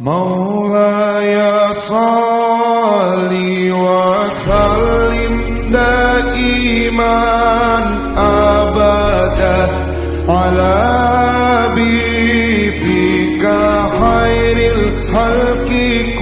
Maulaya salli wa sallim daiman abadan ala habibika khairil khalqi